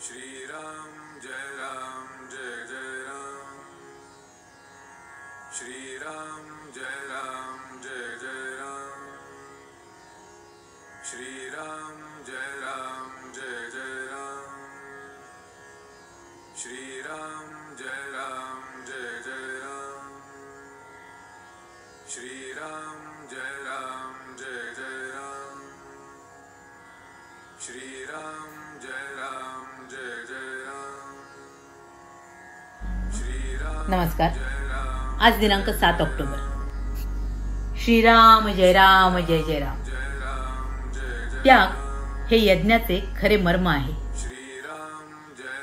श्री राम जय जय राम। श्री राम जय जय राम। श्री राम जय जय राम। श्री राम जय जय राम। श्री राम जय जय राम। श्री राम जय जय राम। श्री राम। नमस्कार। आज दिनांक 7 ऑक्टोबर। श्रीराम जय राम जय जय राम। त्याग हे यज्ञाचे खरे मर्म आहे। श्रीराम जय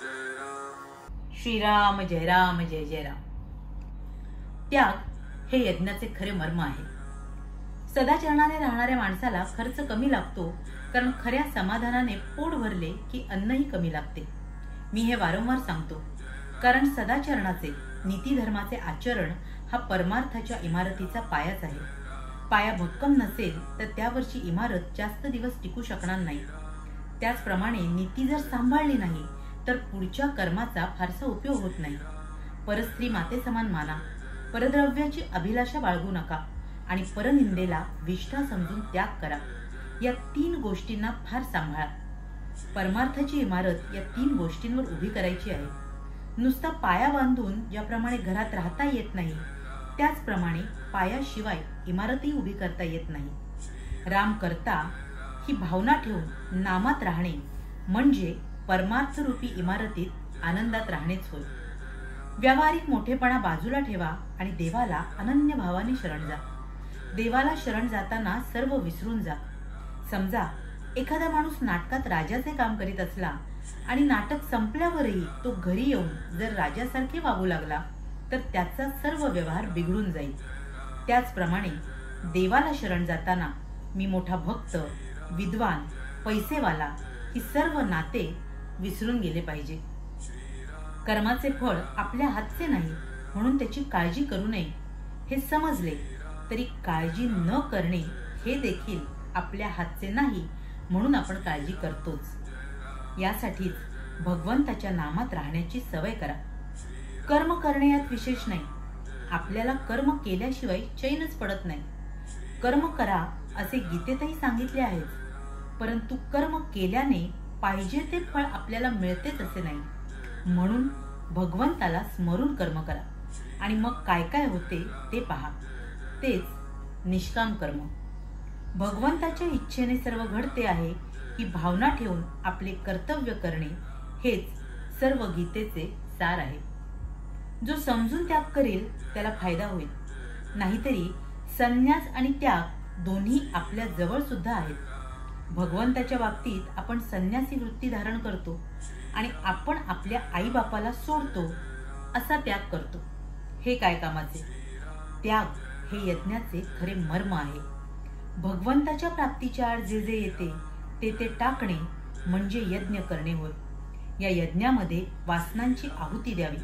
जय राम। श्रीराम जय राम जय जय राम। त्याग हे यज्ञाचे खरे मर्म आहे। सदाचरणाने राहणाऱ्या माणसाला खर्च कमी लागतो, कारण खऱ्या समाधानाने पोट भरले की अन्नही कमी लागते। मी हे वारंवार सांगतो, कारण सदाचरणाचे नीतिधर्माचे आचरण हा परमार्थाच्या इमारतीचा पायाच आहे। पाया भक्कम नसेल तर त्यावरची इमारत जास्त दिवस टिकू शकणार नाही। त्याचप्रमाणे नीती जर सांभाळली नाही तर पुढच्या कर्माचा फारसा उपयोग होत नाही। परस्त्री माते समान माना, परद्रव्याची अभिलाषा बाळगू नका आणि परनिंदेला विष्ठा समजून त्याग करा। या 3 गोष्टींना फार सांभाळा। परमार्थाची इमारत या 3 गोष्टींवर उभी करायची आहे। नुसता पाया बांधून ज्याप्रमाणे घरात राहता येत नाही, त्याचप्रमाणे पायाशिवाय इमारतही उभी करता येत नाही। राम करता ही भावना ठेवून नामात राहणे म्हणजे परमार्थरूपी इमारतीत आनंदात राहणेच होय। व्यावहारिक मोठेपणा बाजूला ठेवा आणि देवाला अनन्य भावाने शरण जा। देवाला शरण जाताना सर्व विसरून जा। समजा एखादा माणूस नाटकात राजाचे काम करीत असला आणि नाटक संपल्यावरही तो घरी येऊन जर राजासारखे वागू लागला तर त्याचा सर्व व्यवहार बिघडून जाईल। त्याचप्रमाणे देवाला शरण जाताना मी मोठा भक्त, विद्वान, पैसेवाला ही सर्व नाते विसरून गेले पाहिजे। कर्माचे फळ आपल्या हातचे नाही म्हणून त्याची काळजी करू नये हे समजले तरी काळजी न करणे हे देखील आपल्या हातचे नाही म्हणून आपण काळजी करतोच। यासाठीच भगवंताच्या नामात राहण्याची सवय करा। कर्म करणे यात विशेष नाही। आपल्याला कर्म केल्याशिवाय चैनच पडत नाही। कर्म करा असे गीतेतही सांगितले आहे, परंतु कर्म केल्याने पाहिजे ते फळ आपल्याला मिळतेच असे नाही। म्हणून भगवंताला स्मरून कर्म करा आणि मग काय काय होते ते पहा। तेच निष्काम कर्म। भगवंताच्या इच्छेने सर्व घडते आहे ही भावना ठेवून आपले कर्तव्य करणे हेच सर्व गीतेचे सार आहे। जो समजून त्याग करेल त्याला फायदा होईल, नाहीतरी संन्यास आणि त्याग दोन्ही आपल्या जवळ सुद्धा आहेत। भगवंताच्या बाबतीत आपण संन्यासी वृत्ती धारण करतो आणि आपण आपल्या आई बापाला सोडतो असा त्याग करतो। हे काय कामाचे? त्याग हे यज्ञाचे खरे मर्म आहे। भगवंताच्या प्राप्तीच्या आड जे जे येते ते ते टाकणे म्हणजे यज्ञ करणे होय। या यज्ञामध्ये वासनांची आहुती द्यावी।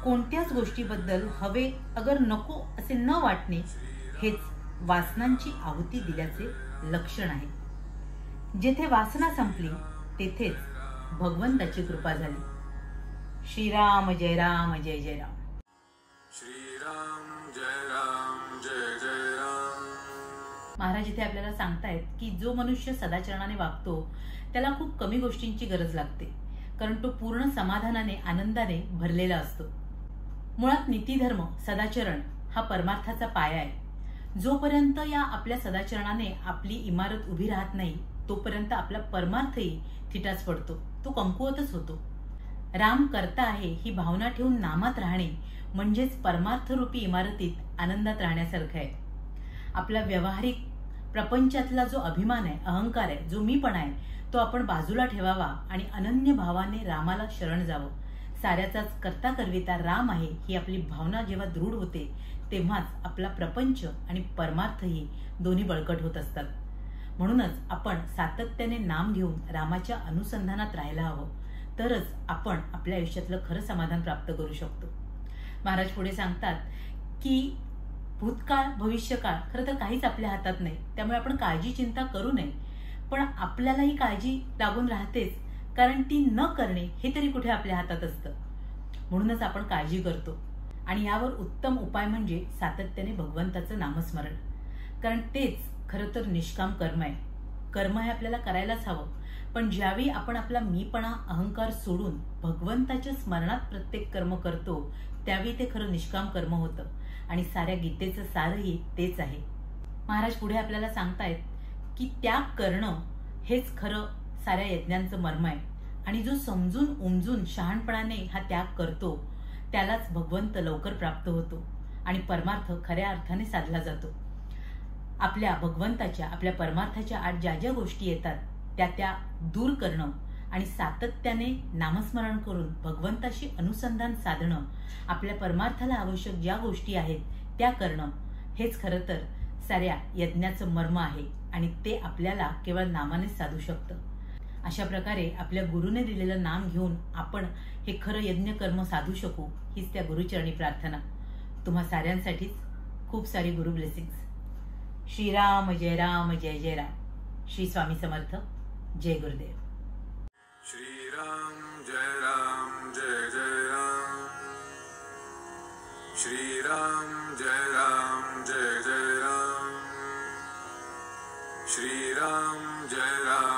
कोणत्याच गोष्टीबद्दल हवे अगर नको असे न वाटणे हेच वासनांची आहुती दिल्याचे लक्षण आहे। जेथे वासना संपली तेथेच भगवंताची कृपा झाली। श्रीराम जय राम जय जय राम। श्रीराम जय जय राम। महाराज इथे आपल्याला सांगतायत की जो मनुष्य सदाचरणाने वागतो त्याला खूप कमी गोष्टींची गरज लागते, कारण तो पूर्ण समाधानाने आनंदाने भरलेला असतो। मुळात नीतिधर्म सदाचरण हा परमार्थाचा पाया आहे। जोपर्यंत या आपल्या सदाचरणाने आपली इमारत उभी राहत नाही तोपर्यंत आपला परमार्थही थिटाच पडतो, तो कमकुवतच होतो। राम करता आहे ही भावना ठेवून नामात राहणे म्हणजेच परमार्थरूपी इमारतीत आनंदात राहण्यासारखं आहे। आपला व्यावहारिक प्रपंचातला जो अभिमान आहे, अहंकार आहे, जो मीपणा आहे तो आपण बाजूला ठेवावा आणि अनन्य भावाने रामाला शरण जावं। साऱ्याचाच करता करविता राम आहे ही आपली भावना जेव्हा दृढ होते तेव्हाच आपला प्रपंच आणि परमार्थही दोन्ही बळकट होत असतात। म्हणूनच आपण सातत्याने नाम घेऊन रामाच्या अनुसंधानात राहायला हवं, तरच आपण आपल्या आयुष्यातलं खरं समाधान प्राप्त करू शकतो। महाराज पुढे सांगतात की भूतकाळ भविष्यकाळ खरं तर काहीच आपल्या हातात नाही, त्यामुळे आपण काळजी चिंता करू नये। पण आपल्याला ही काळजी लागून राहतेच, कारण ती न करणे हे तरी कुठे आपल्या हातात असतं. म्हणूनच आपण काळजी करतो. आणि यावर उत्तम उपाय म्हणजे सातत्याने भगवंताचं नामस्मरण. कारण तेच खरं तर निष्काम कर्म आहे. कर्म हे आपल्याला करायलाच हवं, पण ज्यावेळी आपण आपला मीपणा, अहंकार सोडून भगवंताच्या स्मरणात प्रत्येक कर्म करतो त्यावेळी ते खरं निष्काम कर्म होतं. आणि साऱ्या गीतेचं सारही तेच आहे. महाराज पुढे आपल्याला सांगतायत की त्याग करणं हेच खरं साऱ्या यज्ञांचं मर्म आहे. आणि जो समजून उमजून शहाणपणाने हा त्याग करतो त्यालाच भगवंत लवकर प्राप्त होतो आणि परमार्थ खऱ्या अर्थाने साधला जातो. आपल्या भगवंताच्या, आपल्या परमार्थाच्या आड ज्या ज्या गोष्टी येतात त्या दूर करणं आणि सातत्याने नामस्मरण करून भगवंताशी अनुसंधान साधणं, आपल्या परमार्थाला आवश्यक ज्या गोष्टी आहेत त्या करणं हेच खरं तर साऱ्या यज्ञाचं मर्म आहे. आणि ते आपल्याला केवळ नामानेच साधू शकतं. अशा प्रकारे आपल्या गुरुने दिलेलं नाम घेऊन आपण हे खरं यज्ञ कर्म साधू शकू, हीच त्या गुरुचरणी प्रार्थना. तुम्हा साऱ्यांसाठीच खूप सारी गुरु ब्लेसिंग्स. श्रीराम जय राम जय जय राम. श्री स्वामी समर्थ. जय गुरुदेव. श्रीराम जय राम जय जय राम. श्रीराम जय राम जय जय राम. श्रीराम जय राम